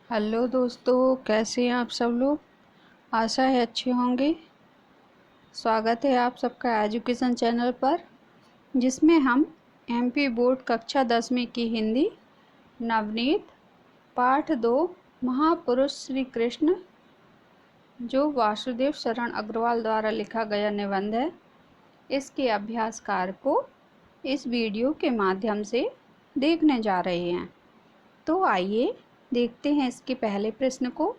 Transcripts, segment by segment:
Hello दोस्तों, कैसे हैं आप सब लोग। आशा है अच्छे होंगे। स्वागत है आप सबका एजुकेशन चैनल पर, जिसमें हम एमपी बोर्ड कक्षा 10वीं की हिंदी नवनीत पाठ 2 महापुरुष श्री कृष्ण, जो वासुदेव शरण अग्रवाल द्वारा लिखा गया निबंध है, इसके अभ्यास कार्य को इस वीडियो के माध्यम से देखने जा रहे हैं। तो आइए देखते हैं इसके पहले प्रश्न को।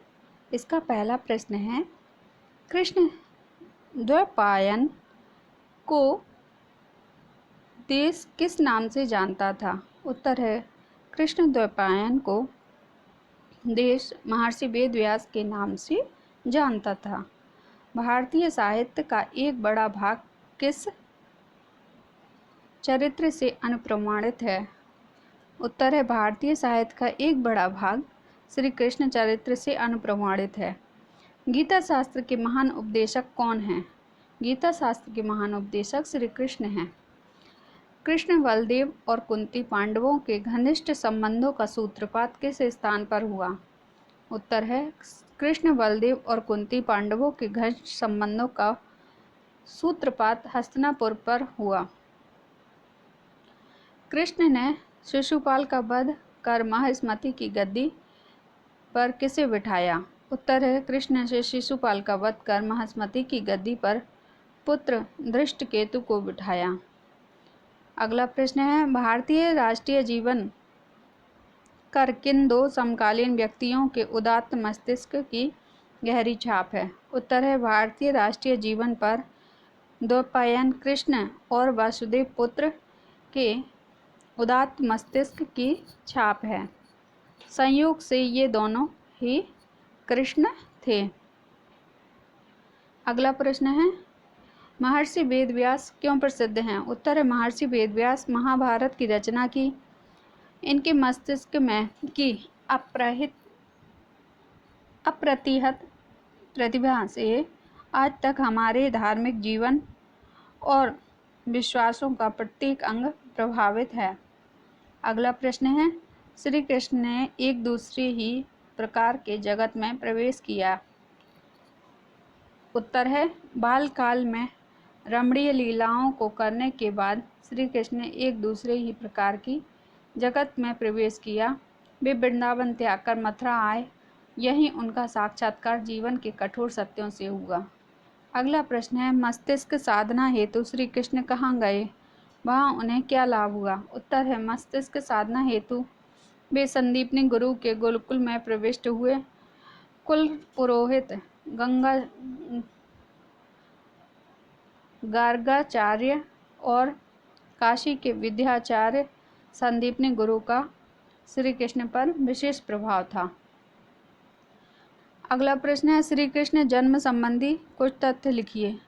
इसका पहला प्रश्न है, कृष्ण द्वैपायन को देश किस नाम से जानता था। उत्तर है, कृष्ण द्वैपायन को देश महर्षि वेदव्यास के नाम से जानता था। भारतीय साहित्य का एक बड़ा भाग किस चरित्र से अनुप्रमाणित है। उत्तर है, भारतीय साहित्य का एक बड़ा भाग श्री कृष्ण चरित्र से अनुप्रमाणित है। गीता शास्त्र के महान उपदेशक कौन हैं। गीता शास्त्र के महान उपदेशक श्री कृष्ण हैं। कृष्ण बलदेव और कुंती पांडवों के घनिष्ठ संबंधों का सूत्रपात किस स्थान पर हुआ। उत्तर है, कृष्ण बलदेव और कुंती पांडवों के घनिष्ठ संबंधों का सूत्रपात हस्तिनापुर पर हुआ। कृष्ण ने शिशुपाल का वध कर महास्मति की गद्दी पर किसे बिठाया। उत्तर है, कृष्ण ने शिशुपाल का वध कर महास्मति की गद्दी पर पुत्र धृष्टकेतु को बिठाया। अगला प्रश्न है, भारतीय राष्ट्रीय जीवन कर किन दो समकालीन व्यक्तियों के उदात्त मस्तिष्क की गहरी छाप है। उत्तर है, भारतीय राष्ट्रीय जीवन पर द्वैपायन कृष्ण और वासुदेव पुत्र के उदात्त मस्तिष्क की छाप है। संयोग से ये दोनों ही कृष्ण थे। अगला प्रश्न है, महर्षि वेदव्यास क्यों प्रसिद्ध हैं। उत्तर है, महर्षि वेदव्यास महाभारत की रचना की इनके मस्तिष्क में की अप्रतिहत प्रतिभा से आज तक हमारे धार्मिक जीवन और विश्वासों का प्रत्येक अंग प्रभावित है। अगला प्रश्न है, श्री कृष्ण ने एक दूसरे ही प्रकार के जगत में प्रवेश किया। उत्तर है, बाल काल में रमणीय लीलाओं को करने के बाद श्री कृष्ण ने एक दूसरे ही प्रकार की जगत में प्रवेश किया। वे वृंदावन त्याग कर मथुरा आए। यही उनका साक्षात्कार जीवन के कठोर सत्यों से हुआ। अगला प्रश्न है, मस्तिष्क साधना हेतु श्री कृष्ण कहाँ गए, वहाँ उन्हें क्या लाभ हुआ। उत्तर है, मस्तिष्क साधना हेतु वे संदीपनी गुरु के गुरुकुल में प्रविष्ट हुए। कुल पुरोहित गार्गाचार्य और काशी के विद्याचार्य संदीपनी गुरु का श्री कृष्ण पर विशेष प्रभाव था। अगला प्रश्न है, श्री कृष्ण जन्म संबंधी कुछ तथ्य लिखिए।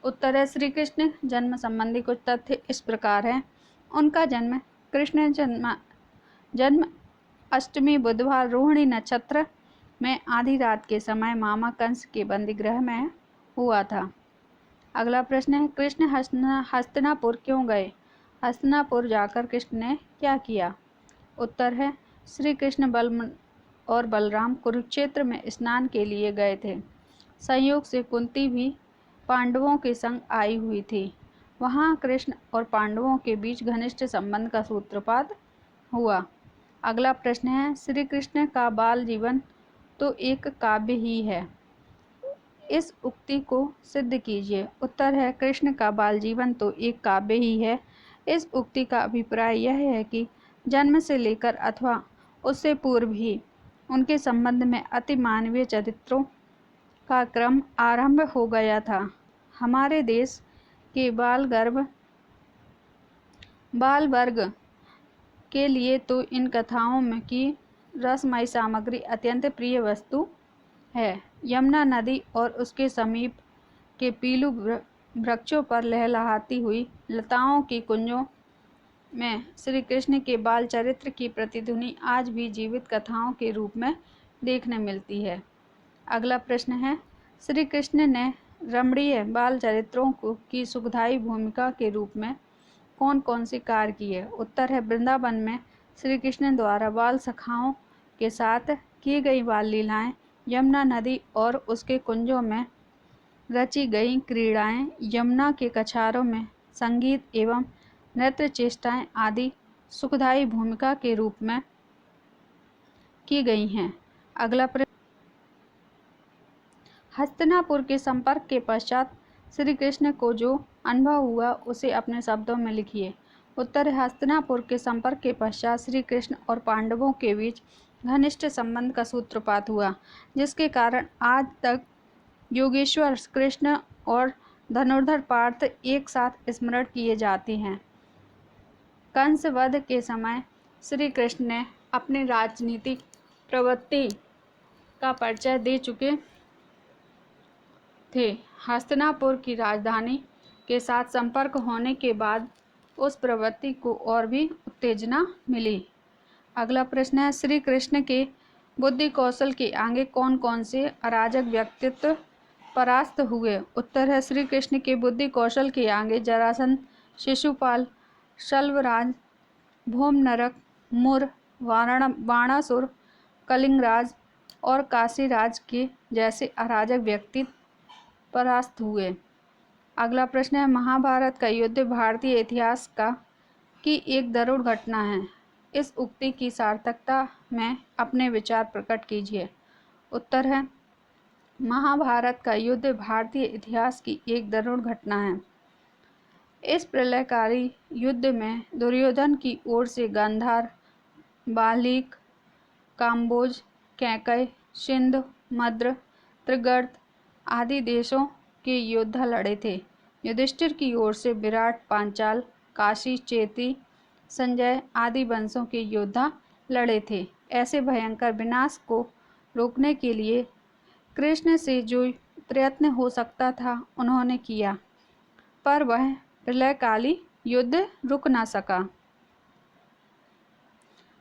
उत्तर है, श्री कृष्ण जन्म संबंधी कुछ तथ्य इस प्रकार हैं। उनका जन्म कृष्ण जन्म अष्टमी बुधवार रोहिणी नक्षत्र में आधी रात के समय मामा कंस के बंदीगृह में हुआ था। अगला प्रश्न है, कृष्ण हस्तिनापुर क्यों गए। हस्तिनापुर जाकर कृष्ण ने क्या किया। उत्तर है, श्री कृष्ण और बलराम कुरुक्षेत्र में स्नान के लिए गए थे। संयोग से कुंती भी पांडवों के संग आई हुई थी। वहाँ कृष्ण और पांडवों के बीच घनिष्ठ संबंध का सूत्रपात हुआ। अगला प्रश्न है, श्री कृष्ण का बाल जीवन तो एक काव्य ही है, इस उक्ति को सिद्ध कीजिए। उत्तर है, कृष्ण का बाल जीवन तो एक काव्य ही है। इस उक्ति का अभिप्राय यह है कि जन्म से लेकर अथवा उससे पूर्व ही उनके संबंध में अति मानवीय चरित्रों का क्रम आरंभ हो गया था। हमारे देश के बाल वर्ग के लिए तो इन कथाओं में की रसमयी सामग्री अत्यंत प्रिय वस्तु है। यमुना नदी और उसके समीप के पीलू वृक्षों पर लहलहाती हुई लताओं की कुंजों में श्री कृष्ण के बाल चरित्र की प्रतिध्वनि आज भी जीवित कथाओं के रूप में देखने मिलती है। अगला प्रश्न है, श्री कृष्ण ने रमणीय बाल चरित्रों की सुखदायी भूमिका के रूप में कौन कौन से कार्य किए। उत्तर है, वृंदावन में श्री कृष्ण द्वारा बाल सखाओं के साथ की गई बाल लीलाएं, यमुना नदी और उसके कुंजों में रची गई क्रीड़ाएं, यमुना के कछारों में संगीत एवं नृत्य चेष्टाएं आदि सुखदायी भूमिका के रूप में की गई हैं। अगला प्रश्न, हस्तिनापुर के संपर्क के पश्चात श्री कृष्ण को जो अनुभव हुआ उसे अपने शब्दों में लिखिए। उत्तर है, हस्तिनापुर के संपर्क के पश्चात श्री कृष्ण और पांडवों के बीच घनिष्ठ संबंध का सूत्रपात हुआ, जिसके कारण आज तक योगेश्वर कृष्ण और धनुर्धर पार्थ एक साथ स्मरण किए जाते हैं। कंस वध के समय श्री कृष्ण ने अपनी राजनीतिक प्रवृत्ति का परिचय दे चुके थे। हस्तिनापुर की राजधानी के साथ संपर्क होने के बाद उस प्रवृत्ति को और भी उत्तेजना मिली। अगला प्रश्न है, श्री कृष्ण के बुद्धि कौशल के आगे कौन कौन से अराजक व्यक्तित्व परास्त हुए? उत्तर है, श्री कृष्ण के बुद्धि कौशल के आगे जरासंध, शिशुपाल, शल्वराज, भूमनरक, मुर, बाणासुर, कलिंगराज और काशीराज के जैसे अराजक व्यक्तित्व परास्त हुए। अगला प्रश्न है, महाभारत का युद्ध भारतीय इतिहास की एक दरुण घटना है। इस उक्ति की सार्थकता में अपने विचार प्रकट कीजिए। उत्तर है, महाभारत का युद्ध भारतीय इतिहास की एक दरुण घटना है। इस प्रलयकारी युद्ध में दुर्योधन की ओर से गांधार, बालीक, काम्बोज, कैकय, सिंध, मद्र, त्रिगर्त आदि देशों के योद्धा लड़े थे। युधिष्ठिर की ओर से विराट, पांचाल, काशी, चेती, संजय आदि वंशों के योद्धा लड़े थे। ऐसे भयंकर विनाश को रोकने के लिए कृष्ण से जो प्रयत्न हो सकता था उन्होंने किया, पर वह प्रलयकाली युद्ध रुक न सका।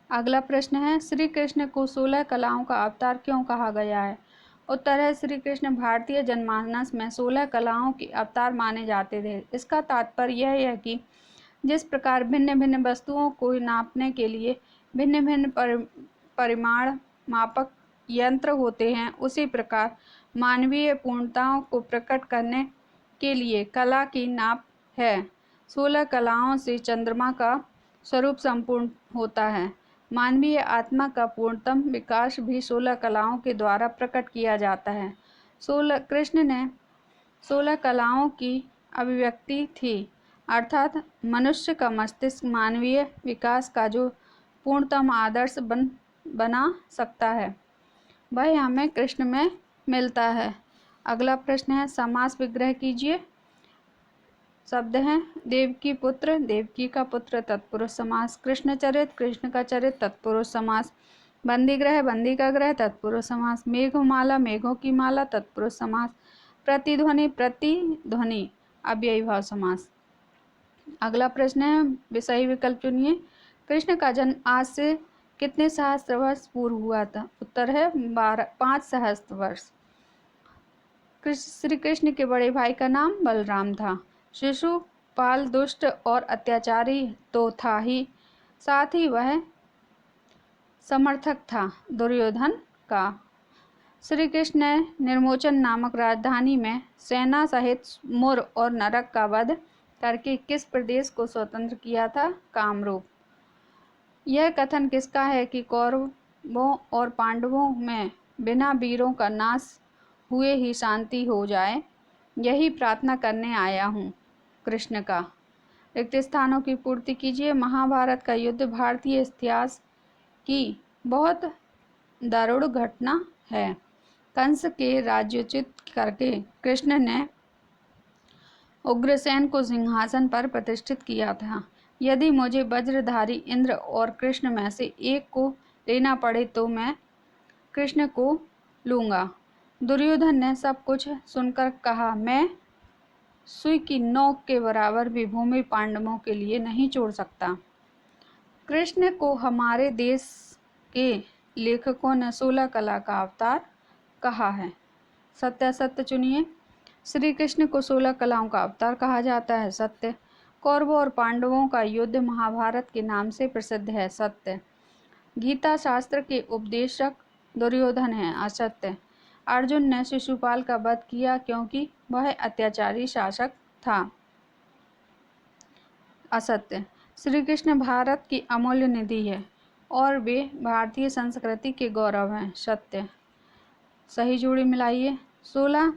अगला प्रश्न है, श्री कृष्ण को 16 कलाओं का अवतार क्यों कहा गया है? उत्तर है, श्री कृष्ण भारतीय जनमानस में 16 कलाओं के अवतार माने जाते थे। इसका तात्पर्य यह है कि जिस प्रकार भिन्न भिन्न वस्तुओं को नापने के लिए भिन्न भिन्न परिमाण मापक यंत्र होते हैं, उसी प्रकार मानवीय पूर्णताओं को प्रकट करने के लिए कला की नाप है। 16 कलाओं से चंद्रमा का स्वरूप संपूर्ण होता है। मानवीय आत्मा का पूर्णतम विकास भी 16 कलाओं के द्वारा प्रकट किया जाता है। कृष्ण ने 16 कलाओं की अभिव्यक्ति थी, अर्थात मनुष्य का मस्तिष्क मानवीय विकास का जो पूर्णतम आदर्श बना सकता है, वह हमें कृष्ण में मिलता है। अगला प्रश्न है, समास विग्रह कीजिए। शब्द हैं, देवकी पुत्र, देवकी का पुत्र तत्पुरुष समास, कृष्णचरित, कृष्ण का चरित तत्पुरुष समास, बंदीग्रह, बंदी का ग्रह तत्पुरुष समास, मेघमाला, मेघों की माला तत्पुरुष समास, प्रतिध्वनि, प्रतिध्वनि अव्ययीभाव समास। अगला प्रश्न है, विषयी विकल्प चुनिए। कृष्ण का जन्म आज से कितने सहस्त्र वर्ष पूर्व हुआ था? उत्तर है 5 सहस्त्र वर्ष। श्री कृष्ण के बड़े भाई का नाम बलराम था। शिशुपाल दुष्ट और अत्याचारी तो था ही, साथ ही वह समर्थक था दुर्योधन का। श्री कृष्ण ने निर्मोचन नामक राजधानी में सेना सहित मुर और नरक का वध करके किस प्रदेश को स्वतंत्र किया था? कामरूप। यह कथन किसका है कि कौरवों और पांडवों में बिना वीरों का नाश हुए ही शांति हो जाए, यही प्रार्थना करने आया हूँ? कृष्ण का। रिक्त स्थानों की पूर्ति कीजिए। महाभारत का युद्ध भारतीय इतिहास की बहुत दारुण घटना है। कंस के राज्योचित करके कृष्ण ने उग्रसेन को सिंहासन पर प्रतिष्ठित किया था। यदि मुझे वज्रधारी इंद्र और कृष्ण में से एक को लेना पड़े तो मैं कृष्ण को लूँगा। दुर्योधन ने सब कुछ सुनकर कहा, मैं सुई की नोक के बराबर भी भूमि पांडवों के लिए नहीं छोड़ सकता। कृष्ण को हमारे देश के लेखकों ने 16 कला का अवतार कहा है। सत्यासत्य चुनिए। श्री कृष्ण को 16 कलाओं का अवतार कहा जाता है। सत्य। कौरवों और पांडवों का युद्ध महाभारत के नाम से प्रसिद्ध है। सत्य। गीता शास्त्र के उपदेशक दुर्योधन है। असत्य। अर्जुन ने शिशुपाल का वध किया क्योंकि वह अत्याचारी शासक था। असत्य। श्री कृष्ण भारत की अमूल्य निधि है और वे भारतीय संस्कृति के गौरव हैं। सत्य। सही जोड़ी मिलाइए। 16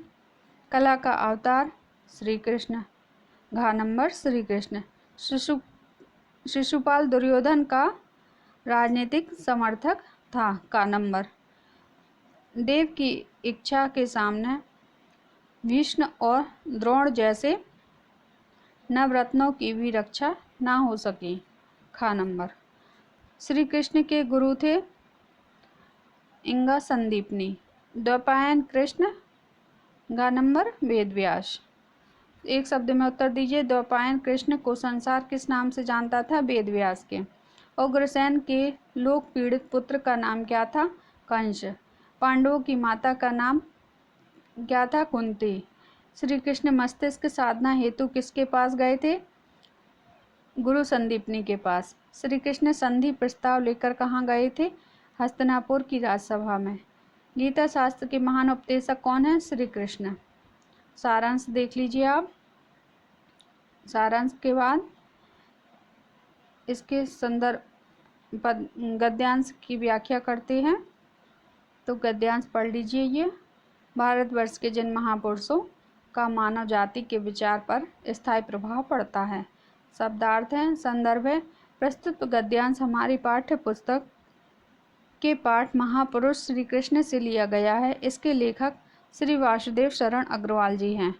कला का अवतार श्री कृष्ण। घ नंबर श्री कृष्ण। शिशुपाल दुर्योधन का राजनीतिक समर्थक था। का नंबर। देव की इच्छा के सामने भीष्म और द्रोण जैसे नवरत्नों की भी रक्षा ना हो सकी। खा नंबर। श्री कृष्ण के गुरु थे इंगा संदीपनी। द्वैपायन कृष्ण। गा नंबर वेद व्यास। एक शब्द में उत्तर दीजिए। द्वैपायन कृष्ण को संसार किस नाम से जानता था? वेद व्यास के। उग्रसेन के लोक पीड़ित पुत्र का नाम क्या था? कंस। पांडवों की माता का नाम क्या था? कुंती। श्री कृष्ण मस्तिष्क साधना हेतु किसके पास गए थे? गुरु संदीपनी के पास। श्री कृष्ण संधि प्रस्ताव लेकर कहाँ गए थे? हस्तिनापुर की राजसभा में। गीता शास्त्र के महान उपदेशक कौन है? श्री कृष्ण। सारांश देख लीजिए आप। सारांश के बाद इसके संदर्भ गद्यांश की व्याख्या करते हैं। तो गद्यांश पढ़ लीजिए। ये भारतवर्ष के जिन महापुरुषों का मानव जाति के विचार पर स्थायी प्रभाव पड़ता है। शब्दार्थ है। संदर्भ है। प्रस्तुत गद्यांश हमारी पाठ्य पुस्तक के पाठ महापुरुष श्री कृष्ण से लिया गया है। इसके लेखक श्री वासुदेव शरण अग्रवाल जी हैं।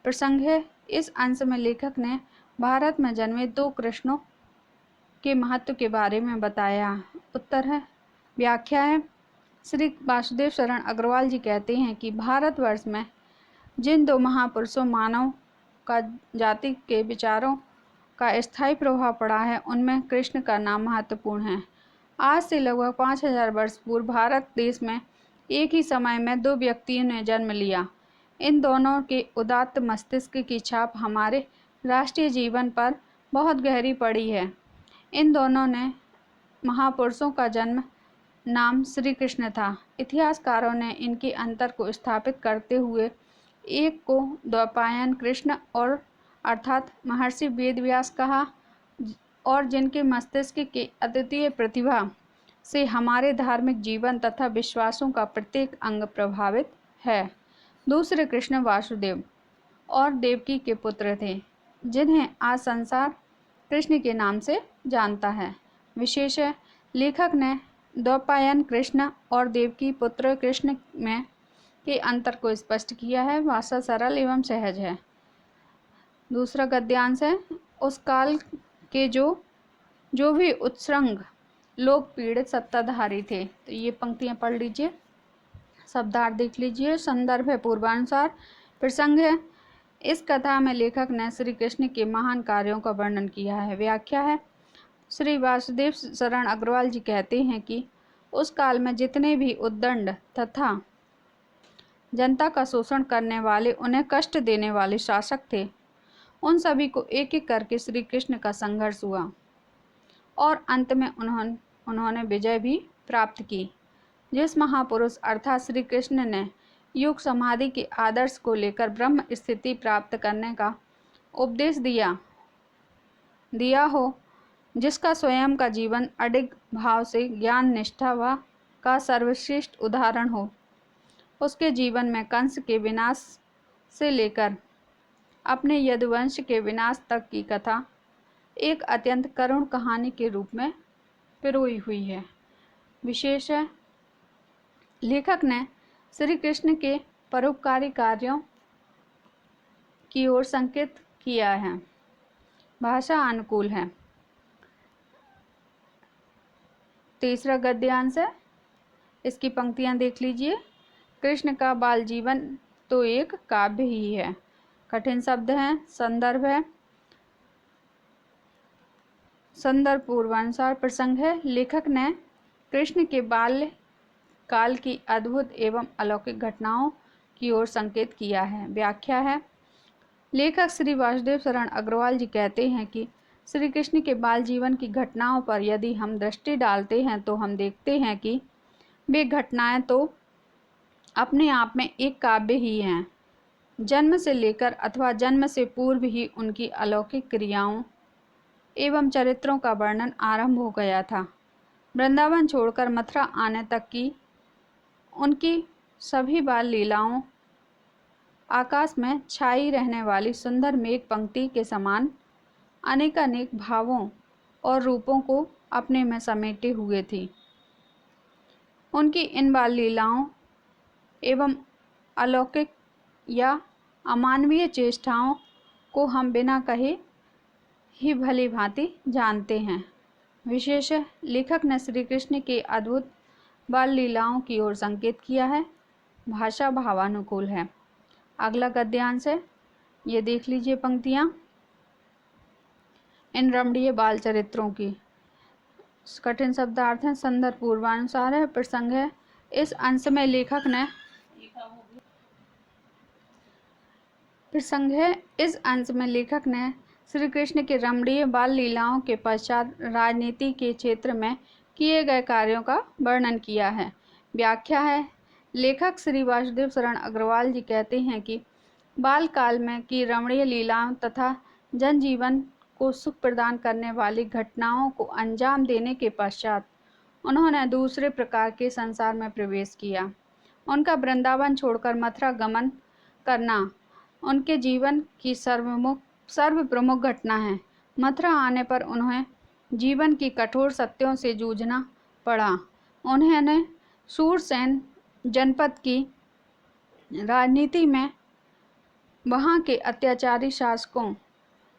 प्रसंग है। इस अंश में लेखक ने भारत में जन्मे 2 कृष्णों के महत्व के बारे में बताया। उत्तर है। व्याख्या है। श्री वासुदेव शरण अग्रवाल जी कहते हैं कि भारतवर्ष में जिन 2 महापुरुषों मानव का जाति के विचारों का स्थायी प्रभाव पड़ा है, उनमें कृष्ण का नाम महत्वपूर्ण है। आज से लगभग 5000 वर्ष पूर्व भारत देश में एक ही समय में 2 व्यक्तियों ने जन्म लिया। इन दोनों के उदात्त मस्तिष्क की छाप हमारे राष्ट्रीय जीवन पर बहुत गहरी पड़ी है। इन दोनों ने महापुरुषों का जन्म नाम श्री कृष्ण था। इतिहासकारों ने इनके अंतर को स्थापित करते हुए एक को द्वैपायन कृष्ण और अर्थात महर्षि वेद व्यास कहा, और जिनके मस्तिष्क की अद्वितीय प्रतिभा से हमारे धार्मिक जीवन तथा विश्वासों का प्रत्येक अंग प्रभावित है। दूसरे कृष्ण वासुदेव और देवकी के पुत्र थे, जिन्हें आज संसार कृष्ण के नाम से जानता है। विशेष है, लेखक ने द्वैपायन कृष्ण और देवकी पुत्र कृष्ण में के अंतर को स्पष्ट किया है। भाषा सरल एवं सहज है। दूसरा गद्यांश है। उस काल के जो भी उत्सृंग लोग पीड़ित सत्ताधारी थे। तो ये पंक्तियां पढ़ लीजिए। शब्दार्थ देख लीजिए। संदर्भ है पूर्वानुसार। प्रसंग है। इस कथा में लेखक ने श्री कृष्ण के महान कार्यों का वर्णन किया है। व्याख्या है। श्री वासुदेव शरण अग्रवाल जी कहते हैं कि उस काल में जितने भी उद्दंड तथा जनता का शोषण करने वाले, उन्हें कष्ट देने वाले शासक थे, उन सभी को एक एक करके श्री कृष्ण का संघर्ष हुआ और अंत में उन्होंने विजय भी प्राप्त की। जिस महापुरुष अर्थात श्री कृष्ण ने योग समाधि के आदर्श को लेकर ब्रह्म स्थिति प्राप्त करने का उपदेश दिया हो, जिसका स्वयं का जीवन अडिग भाव से ज्ञान निष्ठा व का सर्वश्रेष्ठ उदाहरण हो, उसके जीवन में कंस के विनाश से लेकर अपने यदुवंश के विनाश तक की कथा एक अत्यंत करुण कहानी के रूप में पिरोई हुई है। विशेष है, लेखक ने श्री कृष्ण के परोपकारी कार्यों की ओर संकेत किया है। भाषा अनुकूल है। तीसरा गद्यांश है। इसकी पंक्तियां देख लीजिए। कृष्ण का बाल जीवन तो एक काव्य ही है। कठिन शब्द हैं। संदर्भ है। संदर्भ पूर्वानुसार। प्रसंग है। लेखक ने कृष्ण के बाल्य काल की अद्भुत एवं अलौकिक घटनाओं की ओर संकेत किया है। व्याख्या है। लेखक श्री वासुदेव शरण अग्रवाल जी कहते हैं कि श्री कृष्ण के बाल जीवन की घटनाओं पर यदि हम दृष्टि डालते हैं तो हम देखते हैं कि वे घटनाएं तो अपने आप में एक काव्य ही हैं। जन्म से लेकर अथवा जन्म से पूर्व ही उनकी अलौकिक क्रियाओं एवं चरित्रों का वर्णन आरंभ हो गया था। वृंदावन छोड़कर मथुरा आने तक की उनकी सभी बाल लीलाओं आकाश में छाई रहने वाली सुंदर मेघ पंक्ति के समान अनेकानेक भावों और रूपों को अपने में समेटे हुए थी। उनकी इन बाल लीलाओं एवं अलौकिक या अमानवीय चेष्टाओं को हम बिना कहे ही भली भांति जानते हैं। विशेष लेखक ने श्री कृष्ण के अद्भुत बाल लीलाओं की ओर संकेत किया है। भाषा भावानुकूल है। अगला गद्यांश है, ये देख लीजिए पंक्तियाँ इन रमणीय बाल चरित्रों की। कठिन शब्दार्थ है, संदर्भ पूर्वानुसार है, प्रसंग है। इस अंश में लेखक ने श्री कृष्ण के रमणीय बाल लीलाओं के पश्चात राजनीति के क्षेत्र में किए गए कार्यों का वर्णन किया है। व्याख्या है, लेखक श्री वासुदेव शरण अग्रवाल जी कहते हैं कि बाल काल में की रमणीय लीलाओं तथा जनजीवन को सुख प्रदान करने वाली घटनाओं को अंजाम देने के पश्चात उन्होंने दूसरे प्रकार के संसार में प्रवेश किया। उनका वृंदावन छोड़कर मथुरा गमन करना उनके जीवन की सर्वप्रमुख घटना है। मथुरा आने पर उन्हें जीवन की कठोर सत्यों से जूझना पड़ा। उन्होंने सूरसेन जनपद की राजनीति में वहाँ के अत्याचारी शासकों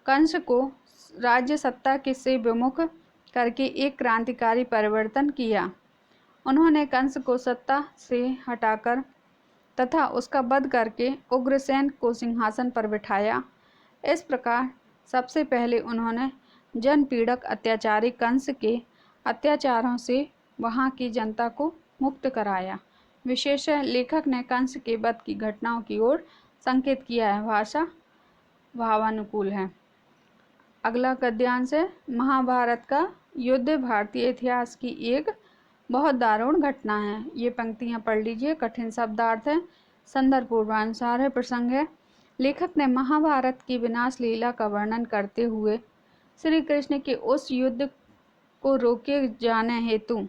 कंस को राज्य सत्ता के से विमुख करके एक क्रांतिकारी परिवर्तन किया। उन्होंने कंस को सत्ता से हटाकर तथा उसका वध करके उग्रसेन को सिंहासन पर बिठाया। इस प्रकार सबसे पहले उन्होंने जनपीड़क अत्याचारी कंस के अत्याचारों से वहाँ की जनता को मुक्त कराया। विशेष लेखक ने कंस के वध की घटनाओं की ओर संकेत किया है। भाषा भावानुकूल है। अगला गद्यांश है, महाभारत का युद्ध भारतीय इतिहास की एक बहुत दारुण घटना है। ये पंक्तियाँ पढ़ लीजिए। कठिन शब्दार्थ है, संदर्भ पूर्वानुसार है, प्रसंग है। लेखक ने महाभारत की विनाश लीला का वर्णन करते हुए श्री कृष्ण के उस युद्ध को रोके जाने हेतु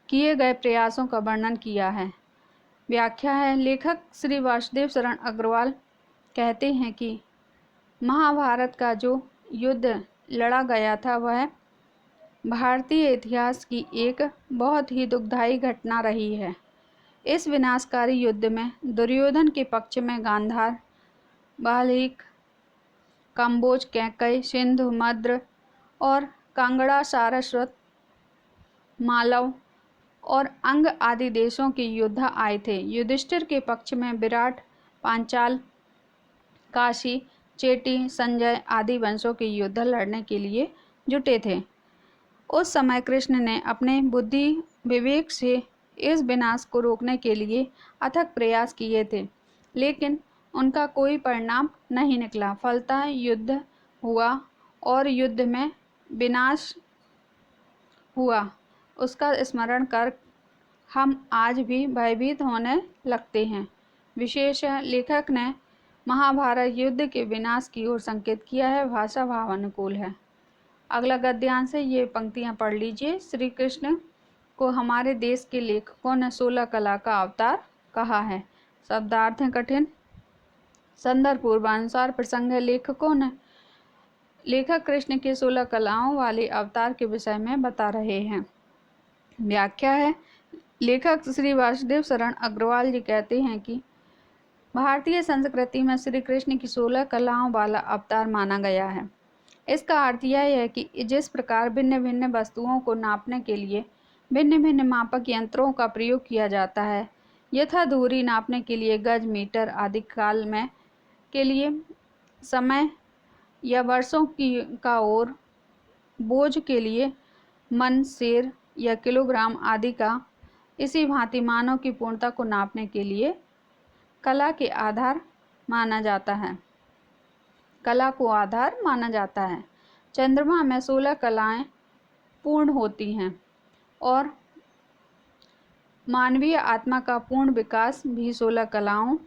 किए गए प्रयासों का वर्णन किया है। व्याख्या है, लेखक श्री वासुदेव शरण अग्रवाल कहते हैं कि महाभारत का जो युद्ध लड़ा गया था वह भारतीय इतिहास की एक बहुत ही दुखदायी घटना रही है। इस विनाशकारी युद्ध में दुर्योधन के पक्ष में गांधार, बाल्हिक, कंबोज, कैकई, सिंधु, मद्र और कांगड़ा, सारस्वत, मालव और अंग आदि देशों के योद्धा आए थे। युधिष्ठिर के पक्ष में विराट, पांचाल, काशी, चेटी, संजय आदि वंशों के योद्धा लड़ने के लिए जुटे थे। उस समय कृष्ण ने अपने बुद्धि विवेक से इस विनाश को रोकने के लिए अथक प्रयास किए थे, लेकिन उनका कोई परिणाम नहीं निकला। फलतः युद्ध हुआ और युद्ध में विनाश हुआ। उसका स्मरण कर हम आज भी भयभीत होने लगते हैं। विशेष लेखक ने महाभारत युद्ध के विनाश की ओर संकेत किया है। भाषा भावानुकूल है। अगला गद्यांश है, ये पंक्तियाँ पढ़ लीजिए। श्री कृष्ण को हमारे देश के लेखकों ने 16 कला का अवतार कहा है। शब्दार्थ हैं कठिन, संदर्भ पूर्वानुसार, प्रसंग है। लेखक कृष्ण के 16 कलाओं वाले अवतार के विषय में बता रहे हैं। व्याख्या है, लेखक श्री वासुदेव शरण अग्रवाल जी कहते हैं कि भारतीय संस्कृति में श्री कृष्ण की 16 कलाओं वाला अवतार माना गया है। इसका अर्थ यह है कि जिस प्रकार भिन्न भिन्न वस्तुओं को नापने के लिए भिन्न भिन्न मापक यंत्रों का प्रयोग किया जाता है, यथा दूरी नापने के लिए गज, मीटर आदि, काल में के लिए समय या वर्षों का और बोझ के लिए मन, सेर या किलोग्राम आदि का, इसी भांति मानव की पूर्णता को नापने के लिए कला को आधार माना जाता है। चंद्रमा में 16 कलाएं पूर्ण होती हैं और मानवीय आत्मा का पूर्ण विकास भी 16 कलाओं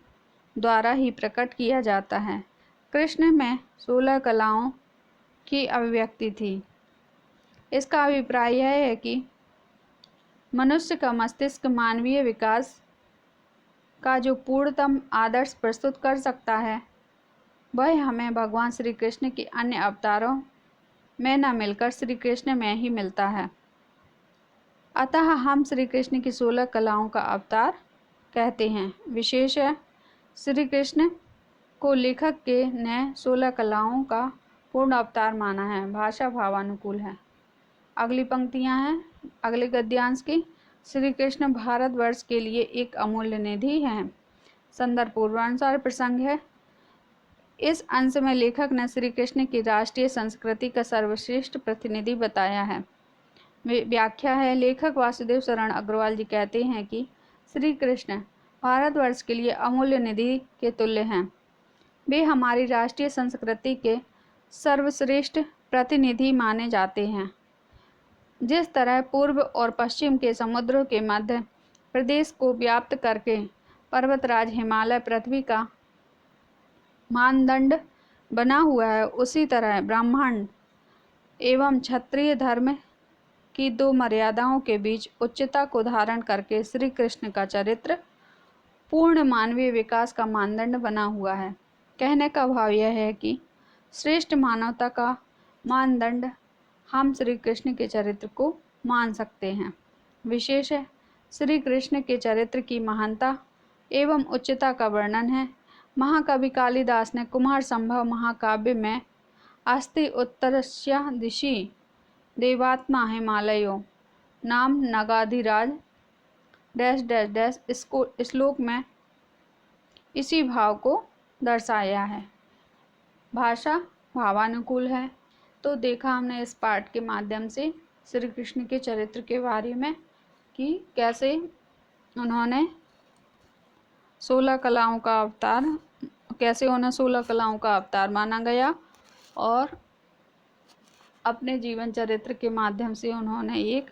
द्वारा ही प्रकट किया जाता है। कृष्ण में 16 कलाओं की अभिव्यक्ति थी। इसका अभिप्राय यह है कि मनुष्य का मस्तिष्क मानवीय विकास का जो पूर्णतम आदर्श प्रस्तुत कर सकता है, वह हमें भगवान श्री कृष्ण के अन्य अवतारों में न मिलकर श्री कृष्ण में ही मिलता है। अतः हम श्री कृष्ण की 16 कलाओं का अवतार कहते हैं। विशेष है, श्री कृष्ण को लेखक के ने 16 कलाओं का पूर्ण अवतार माना है। भाषा भावानुकूल है। अगली पंक्तियां हैं अगले गद्यांश की। श्री कृष्ण भारतवर्ष के लिए एक अमूल्य निधि है। संदर्भ पूर्वानुसार प्रसंग है। इस अंश में लेखक ने श्री कृष्ण की राष्ट्रीय संस्कृति का सर्वश्रेष्ठ प्रतिनिधि बताया है। व्याख्या है। लेखक वासुदेव शरण अग्रवाल जी कहते हैं कि श्री कृष्ण भारतवर्ष के लिए अमूल्य निधि के तुल्य हैं। वे हमारी राष्ट्रीय संस्कृति के सर्वश्रेष्ठ प्रतिनिधि माने जाते हैं। जिस तरह पूर्व और पश्चिम के समुद्रों के मध्य प्रदेश को व्याप्त करके पर्वतराज हिमालय पृथ्वी का मानदंड बना हुआ है, उसी तरह ब्राह्मण एवं क्षत्रिय धर्म की दो मर्यादाओं के बीच उच्चता को धारण करके श्री कृष्ण का चरित्र पूर्ण मानवीय विकास का मानदंड बना हुआ है। कहने का भाव यह है कि श्रेष्ठ मानवता का मानदंड हम श्री कृष्ण के चरित्र को मान सकते हैं। विशेष है, श्री कृष्ण के चरित्र की महानता एवं उच्चता का वर्णन है। महाकवि कालिदास ने कुमार संभव महाकाव्य में अस्ति उत्तरस्या दिशि देवात्मा हिमालयो नाम नगाधिराज डैश डैश डैश इसको श्लोक में इसी भाव को दर्शाया है। भाषा भावानुकूल है। तो देखा हमने इस पाठ के माध्यम से श्री कृष्ण के चरित्र के बारे में कि कैसे उन्होंने 16 कलाओं का अवतार कैसे उन्हें 16 कलाओं का अवतार माना गया और अपने जीवन चरित्र के माध्यम से उन्होंने एक